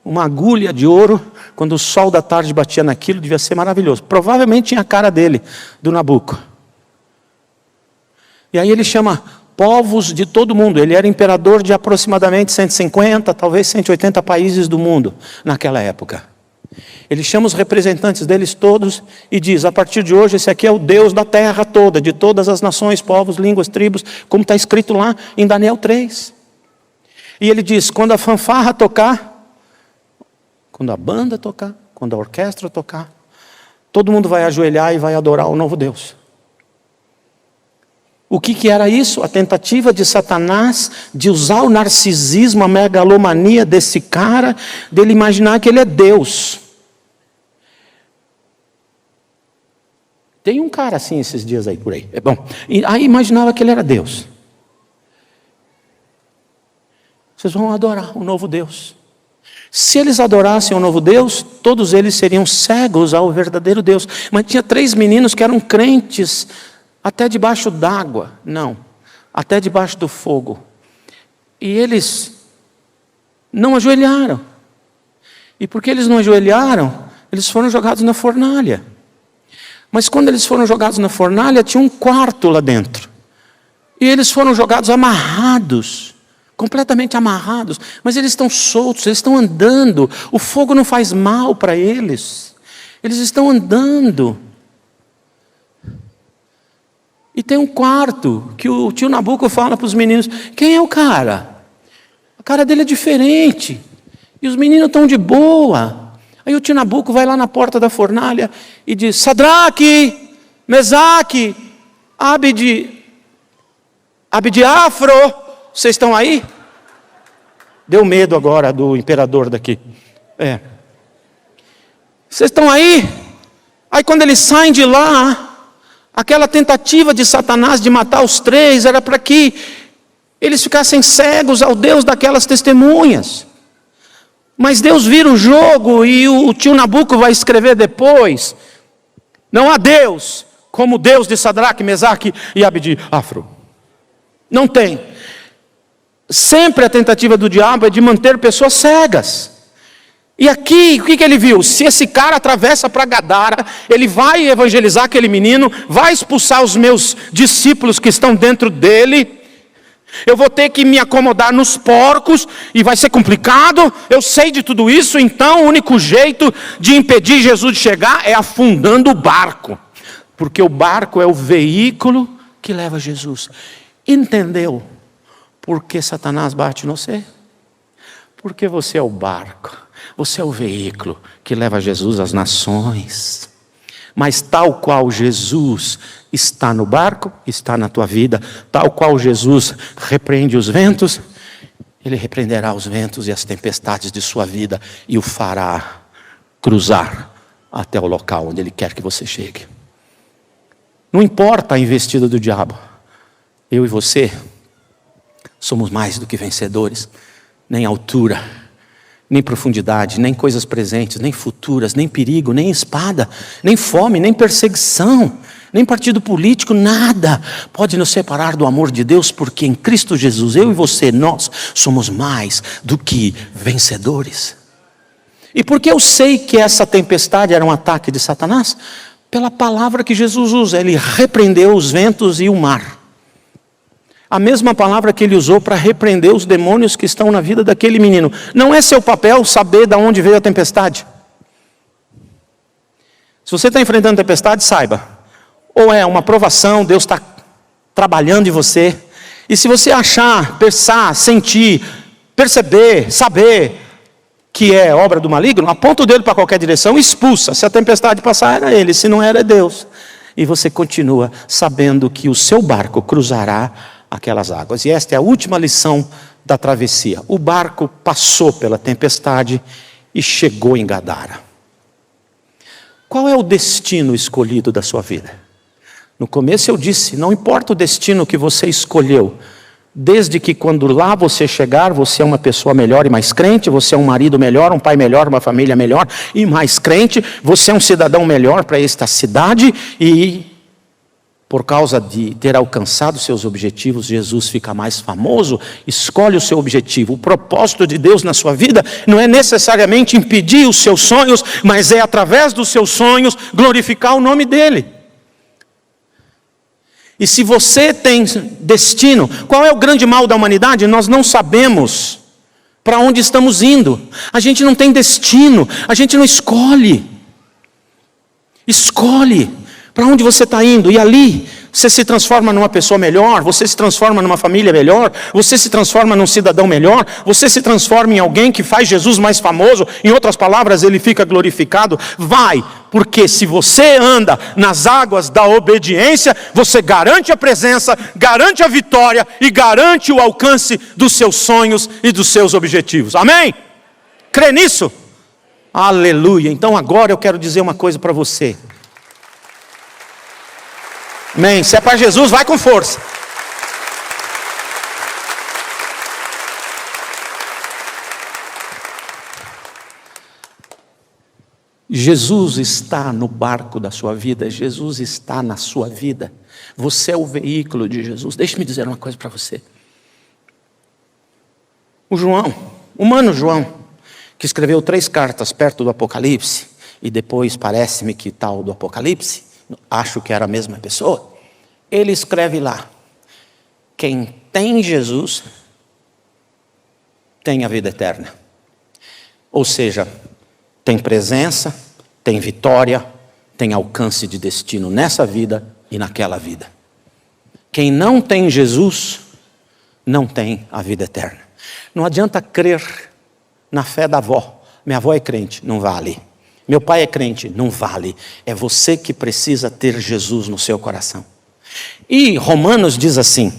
uma agulha de ouro. Quando o sol da tarde batia naquilo, devia ser maravilhoso. Provavelmente tinha a cara dele, do Nabuco. E aí ele chama povos de todo mundo. Ele era imperador de aproximadamente 150, talvez 180 países do mundo naquela época. Ele chama os representantes deles todos e diz: a partir de hoje esse aqui é o Deus da terra toda, de todas as nações, povos, línguas, tribos, como está escrito lá em Daniel 3. E ele diz: quando a fanfarra tocar, quando a banda tocar, quando a orquestra tocar, todo mundo vai ajoelhar e vai adorar o novo Deus. O que era isso? A tentativa de Satanás de usar o narcisismo, a megalomania desse cara, dele imaginar que ele é Deus. Tem um cara assim esses dias aí por aí. É bom. E aí imaginava que ele era Deus. Vocês vão adorar o novo Deus. Se eles adorassem o novo Deus, todos eles seriam cegos ao verdadeiro Deus. Mas tinha 3 meninos que eram crentes até debaixo d'água. Não, até debaixo do fogo. E eles não ajoelharam. E porque eles não ajoelharam, eles foram jogados na fornalha. Mas quando eles foram jogados na fornalha, tinha um quarto lá dentro. E eles foram jogados amarrados, completamente amarrados. Mas eles estão soltos, eles estão andando. O fogo não faz mal para eles. Eles estão andando. E tem um quarto que o tio Nabuco fala para os meninos: quem é o cara? A cara dele é diferente. E os meninos estão de boa. Aí o tio Nabuco vai lá na porta da fornalha e diz: Sadraque, Mesaque, Abdiafro, vocês estão aí? Deu medo agora do imperador daqui. Vocês estão aí? Aí quando eles saem de lá, aquela tentativa de Satanás de matar os 3 era para que eles ficassem cegos ao Deus daquelas testemunhas. Mas Deus vira o jogo e o tio Nabuco vai escrever depois: não há Deus como o Deus de Sadraque, Mesaque e Abdiafro. Não tem. Sempre a tentativa do diabo é de manter pessoas cegas. E aqui, o que ele viu? Se esse cara atravessa para Gadara, ele vai evangelizar aquele menino, vai expulsar os meus discípulos que estão dentro dele. Eu vou ter que me acomodar nos porcos e vai ser complicado. Eu sei de tudo isso, então o único jeito de impedir Jesus de chegar é afundando o barco. Porque o barco é o veículo que leva Jesus. Entendeu por que Satanás bate no você? Porque você é o barco. Você é o veículo que leva Jesus às nações. Mas tal qual Jesus está no barco, está na tua vida, tal qual Jesus repreende os ventos, Ele repreenderá os ventos e as tempestades de sua vida e o fará cruzar até o local onde Ele quer que você chegue. Não importa a investida do diabo, eu e você somos mais do que vencedores, nem altura, nem profundidade, nem coisas presentes, nem futuras, nem perigo, nem espada, nem fome, nem perseguição, nem partido político, nada pode nos separar do amor de Deus, porque em Cristo Jesus, eu e você, nós somos mais do que vencedores. E por que eu sei que essa tempestade era um ataque de Satanás? Pela palavra que Jesus usa. Ele repreendeu os ventos e o mar. A mesma palavra que ele usou para repreender os demônios que estão na vida daquele menino. Não é seu papel saber de onde veio a tempestade. Se você está enfrentando tempestade, saiba. Ou é uma provação, Deus está trabalhando em você. E se você achar, pensar, sentir, perceber, saber que é obra do maligno, aponta o dedo para qualquer direção e expulsa. Se a tempestade passar, era ele. Se não era, é Deus. E você continua sabendo que o seu barco cruzará aquelas águas. E esta é a última lição da travessia. O barco passou pela tempestade e chegou em Gadara. Qual é o destino escolhido da sua vida? No começo eu disse, não importa o destino que você escolheu, desde que quando lá você chegar, você é uma pessoa melhor e mais crente, você é um marido melhor, um pai melhor, uma família melhor e mais crente, você é um cidadão melhor para esta cidade e por causa de ter alcançado seus objetivos, Jesus fica mais famoso. Escolhe o seu objetivo. O propósito de Deus na sua vida não é necessariamente impedir os seus sonhos, mas é através dos seus sonhos glorificar o nome dEle. E se você tem destino, qual é o grande mal da humanidade? Nós não sabemos para onde estamos indo. A gente não tem destino, a gente não escolhe. Escolhe para onde você está indo, e ali você se transforma numa pessoa melhor, você se transforma numa família melhor, você se transforma num cidadão melhor, você se transforma em alguém que faz Jesus mais famoso, em outras palavras, ele fica glorificado. Vai, porque se você anda nas águas da obediência, você garante a presença, garante a vitória e garante o alcance dos seus sonhos e dos seus objetivos. Amém? Crê nisso? Aleluia. Então agora eu quero dizer uma coisa para você. Amém. Se é para Jesus, vai com força. Jesus está no barco da sua vida. Jesus está na sua vida. Você é o veículo de Jesus. Deixe-me dizer uma coisa para você. O João, o humano João, que escreveu 3 cartas perto do Apocalipse, e depois parece-me que tal do Apocalipse, acho que era a mesma pessoa, ele escreve lá, quem tem Jesus, tem a vida eterna. Ou seja, tem presença, tem vitória, tem alcance de destino nessa vida e naquela vida. Quem não tem Jesus, não tem a vida eterna. Não adianta crer na fé da avó. Minha avó é crente, não vale. Meu pai é crente, não vale. É você que precisa ter Jesus no seu coração. E Romanos diz assim,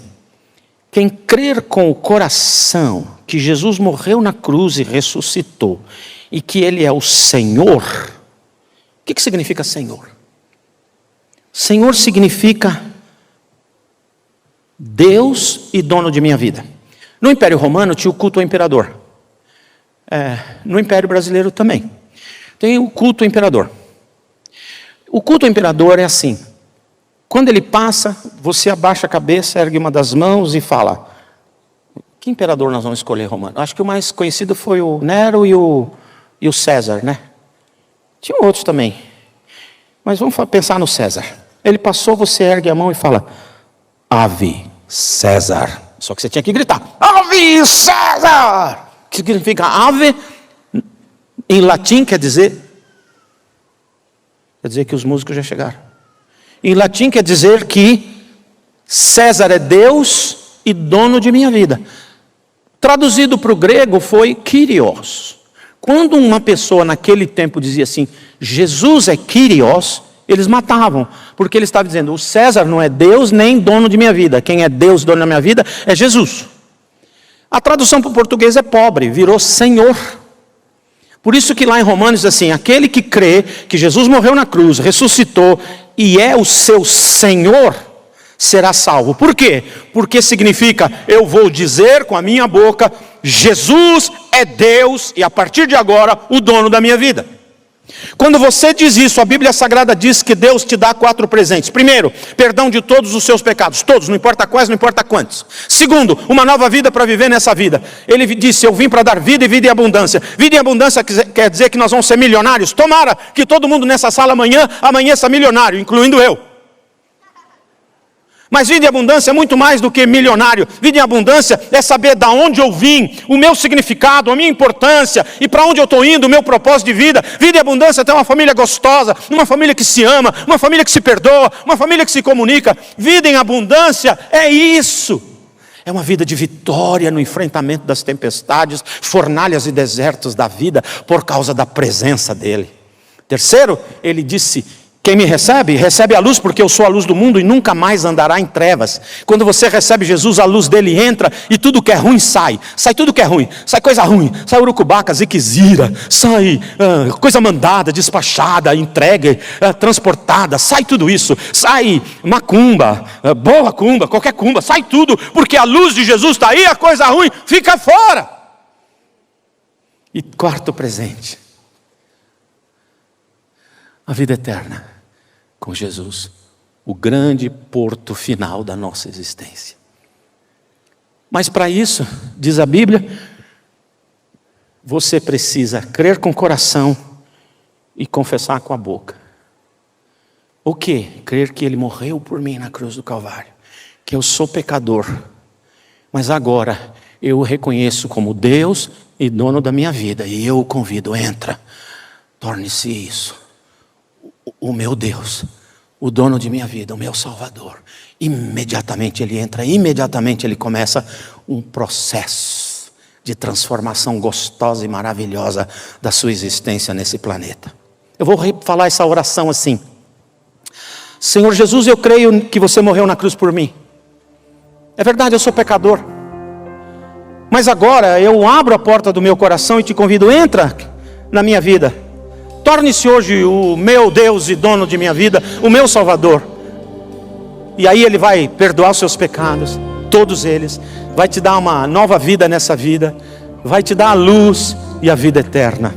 quem crer com o coração que Jesus morreu na cruz e ressuscitou, e que Ele é o Senhor. O que significa Senhor? Senhor significa Deus e dono de minha vida. No Império Romano tinha o culto ao imperador. No Império Brasileiro também. Tem o culto ao imperador. O culto ao imperador é assim. Quando ele passa, você abaixa a cabeça, ergue uma das mãos e fala, que imperador nós vamos escolher romano? Acho que o mais conhecido foi o Nero e o César, né? Tinha outros também. Mas vamos pensar no César. Ele passou, você ergue a mão e fala, Ave César. Só que você tinha que gritar, Ave César! O que significa ave? Em latim quer dizer que os músicos já chegaram. Em latim quer dizer que César é Deus e dono de minha vida. Traduzido para o grego foi Kyrios. Quando uma pessoa naquele tempo dizia assim, Jesus é Kyrios, eles matavam, porque ele estava dizendo, o César não é Deus nem dono de minha vida. Quem é Deus, dono da minha vida, é Jesus. A tradução para o português é pobre, virou Senhor. Por isso que lá em Romanos diz assim, aquele que crê que Jesus morreu na cruz, ressuscitou e é o seu Senhor, será salvo. Por quê? Porque significa, eu vou dizer com a minha boca, Jesus é Deus e a partir de agora o dono da minha vida. Quando você diz isso, a Bíblia Sagrada diz que Deus te dá 4 presentes. Primeiro, perdão de todos os seus pecados, todos, não importa quais, não importa quantos. Segundo, uma nova vida para viver nessa vida. Ele disse, eu vim para dar vida e vida em abundância. Vida em abundância quer dizer que nós vamos ser milionários. Tomara que todo mundo nessa sala amanhã amanheça milionário, incluindo eu. Mas vida em abundância é muito mais do que milionário. Vida em abundância é saber de onde eu vim, o meu significado, a minha importância e para onde eu estou indo, o meu propósito de vida. Vida em abundância é ter uma família gostosa, uma família que se ama, uma família que se perdoa, uma família que se comunica. Vida em abundância é isso. É uma vida de vitória no enfrentamento das tempestades, fornalhas e desertos da vida por causa da presença dele. Terceiro, ele disse: quem me recebe, recebe a luz, porque eu sou a luz do mundo e nunca mais andará em trevas. Quando você recebe Jesus, a luz dele entra e tudo que é ruim sai. Sai tudo que é ruim, sai coisa ruim, sai urucubaca, ziquezira, sai coisa mandada, despachada, entregue, transportada, sai tudo isso. Sai macumba, boa cumba, qualquer cumba, sai tudo, porque a luz de Jesus está aí, a coisa ruim fica fora. E quarto presente, a vida eterna com Jesus, o grande porto final da nossa existência. Mas para isso, diz a Bíblia, você precisa crer com o coração e confessar com a boca. O quê? Crer que Ele morreu por mim na cruz do Calvário, que eu sou pecador, mas agora eu o reconheço como Deus e dono da minha vida, e eu o convido, entra, torne-se isso. O meu Deus, o dono de minha vida, o meu Salvador. Imediatamente ele entra, imediatamente ele começa um processo de transformação gostosa e maravilhosa da sua existência nesse planeta. Eu vou falar essa oração assim: Senhor Jesus, eu creio que você morreu na cruz por mim. É verdade, eu sou pecador. Mas agora eu abro a porta do meu coração e te convido, entra na minha vida. Torne-se hoje o meu Deus e dono de minha vida, o meu Salvador. E aí Ele vai perdoar os seus pecados, todos eles. Vai te dar uma nova vida nessa vida. Vai te dar a luz e a vida eterna.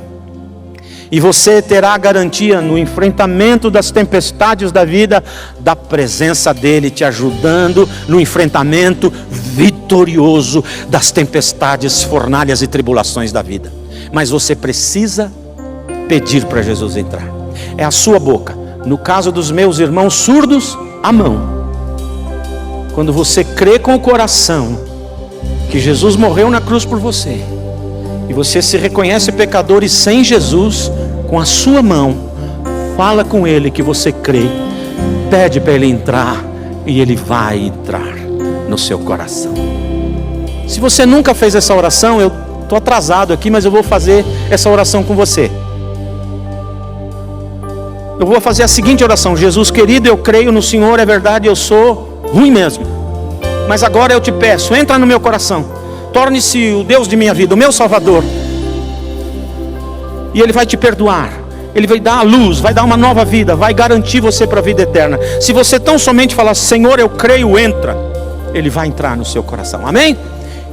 E você terá a garantia no enfrentamento das tempestades da vida, da presença dEle te ajudando no enfrentamento vitorioso das tempestades, fornalhas e tribulações da vida. Mas você precisa pedir para Jesus entrar. É a sua boca. No caso dos meus irmãos surdos, a mão. Quando você crê com o coração que Jesus morreu na cruz por você, e você se reconhece pecador e sem Jesus, com a sua mão, fala com Ele que você crê, pede para Ele entrar, e Ele vai entrar no seu coração. Se você nunca fez essa oração, eu estou atrasado aqui, mas eu vou fazer essa oração com você. Eu vou fazer a seguinte oração: Jesus querido, eu creio no Senhor, é verdade, eu sou ruim mesmo, mas agora eu te peço, entra no meu coração, torne-se o Deus de minha vida, o meu Salvador, e Ele vai te perdoar, Ele vai dar a luz, vai dar uma nova vida, vai garantir você para a vida eterna. Se você tão somente falar, Senhor eu creio, entra, Ele vai entrar no seu coração, amém?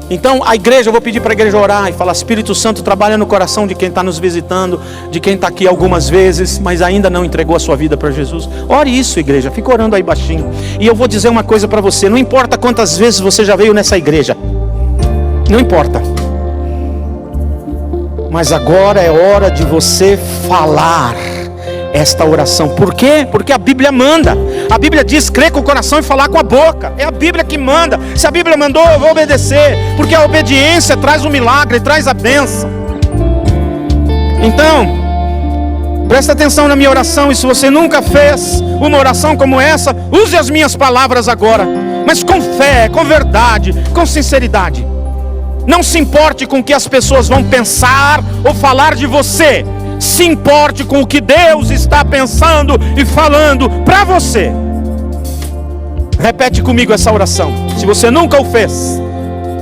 Então a igreja, eu vou pedir para a igreja orar e falar: Espírito Santo, trabalha no coração de quem está nos visitando, de quem está aqui algumas vezes, mas ainda não entregou a sua vida para Jesus. Ore isso, igreja, fica orando aí baixinho. E eu vou dizer uma coisa para você: não importa quantas vezes você já veio nessa igreja, não importa, mas agora é hora de você falar esta oração. Por quê? Porque a Bíblia manda. A Bíblia diz: crer com o coração e falar com a boca. É a Bíblia que manda. Se a Bíblia mandou, eu vou obedecer, porque a obediência traz o milagre, traz a bênção. Então, presta atenção na minha oração. E se você nunca fez uma oração como essa, use as minhas palavras agora, mas com fé, com verdade, com sinceridade. Não se importe com o que as pessoas vão pensar ou falar de você. Se importe com o que Deus está pensando e falando para você. Repete comigo essa oração, se você nunca o fez.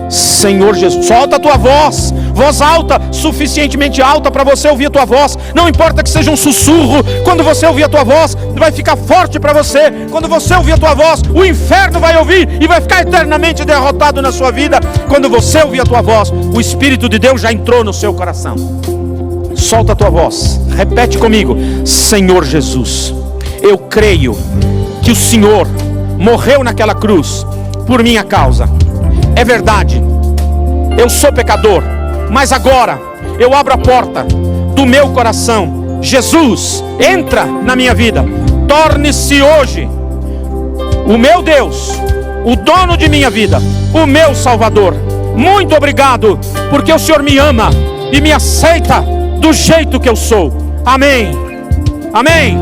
Senhor Jesus, solta a tua voz, voz alta, suficientemente alta para você ouvir a tua voz. Não importa que seja um sussurro. Quando você ouvir a tua voz, vai ficar forte para você. Quando você ouvir a tua voz, o inferno vai ouvir e vai ficar eternamente derrotado na sua vida. Quando você ouvir a tua voz, o Espírito de Deus já entrou no seu coração. Solta a tua voz, repete comigo: Senhor Jesus, eu creio que o Senhor morreu naquela cruz por minha causa. É verdade, eu sou pecador, mas agora eu abro a porta do meu coração. Jesus, entra na minha vida, torne-se hoje o meu Deus, o dono de minha vida, o meu Salvador, muito obrigado, porque o Senhor me ama e me aceita do jeito que eu sou. Amém. Amém.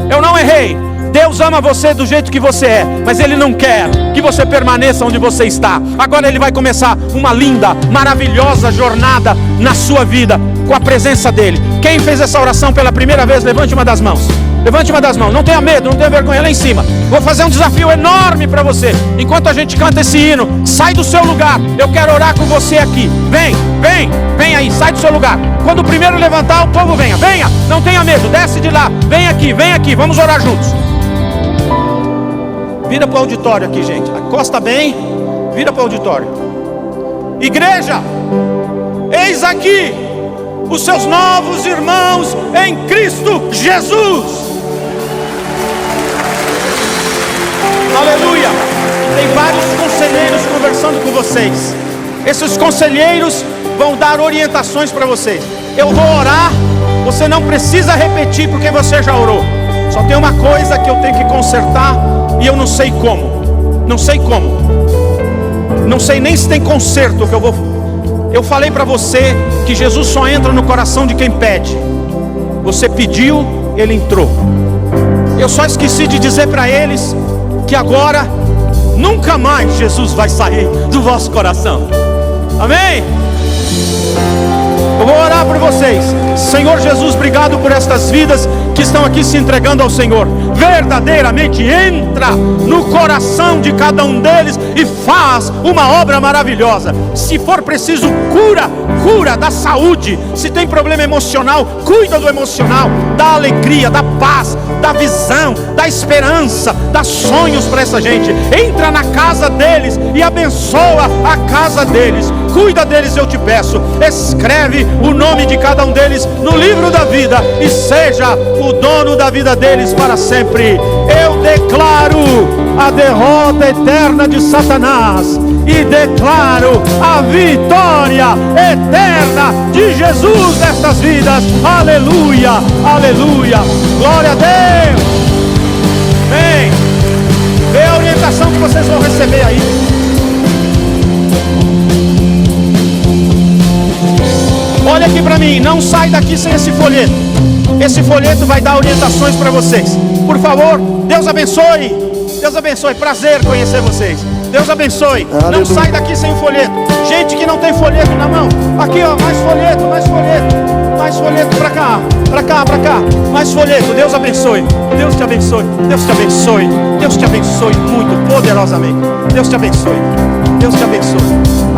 Eu não errei. Deus ama você do jeito que você é, mas Ele não quer que você permaneça onde você está. Agora Ele vai começar uma linda, maravilhosa jornada na sua vida, com a presença dEle. Quem fez essa oração pela primeira vez, levante uma das mãos. Levante uma das mãos, não tenha medo, não tenha vergonha, lá em cima. Vou fazer um desafio enorme para você. Enquanto a gente canta esse hino, sai do seu lugar. Eu quero orar com você aqui. Vem aí, sai do seu lugar. Quando o primeiro levantar, o povo venha, não tenha medo, desce de lá. Vem aqui, vamos orar juntos. Vira para o auditório aqui, gente. Acosta bem, vira para o auditório. Igreja, eis aqui os seus novos irmãos em Cristo Jesus. Aleluia. Tem vários conselheiros conversando com vocês. Esses conselheiros vão dar orientações para vocês. Eu vou orar, você não precisa repetir porque você já orou. Só tem uma coisa que eu tenho que consertar e eu não sei como. Não sei nem se tem conserto que eu vou. Eu falei para você que Jesus só entra no coração de quem pede. Você pediu, Ele entrou. Eu só esqueci de dizer para eles que agora nunca mais Jesus vai sair do vosso coração. Amém? Eu vou orar por vocês. Senhor Jesus, obrigado por estas vidas que estão aqui se entregando ao Senhor. Verdadeiramente entra no coração de cada um deles e faz uma obra maravilhosa. Se for preciso, cura da saúde. Se tem problema emocional, cuida do emocional. Dá alegria, dá paz, dá visão, dá esperança, dá sonhos para essa gente. Entra na casa deles e abençoa a casa deles. Cuida deles, eu te peço. Escreve o nome de cada um deles no livro da vida e seja o dono da vida deles para sempre. Eu declaro a derrota eterna de Satanás e declaro a vitória eterna de Jesus nestas vidas. Aleluia, aleluia, glória a Deus. Vem a orientação que vocês vão receber aí. Olha aqui para mim, não sai daqui sem esse folheto. Esse folheto vai dar orientações para vocês. Por favor, Deus abençoe. Deus abençoe, prazer conhecer vocês. Deus abençoe. Aleluia. Não sai daqui sem o folheto. Gente que não tem folheto na mão, aqui ó, mais folheto, mais folheto para cá, mais folheto. Deus abençoe, Deus te abençoe, Deus te abençoe, Deus te abençoe muito poderosamente. Deus te abençoe, Deus te abençoe.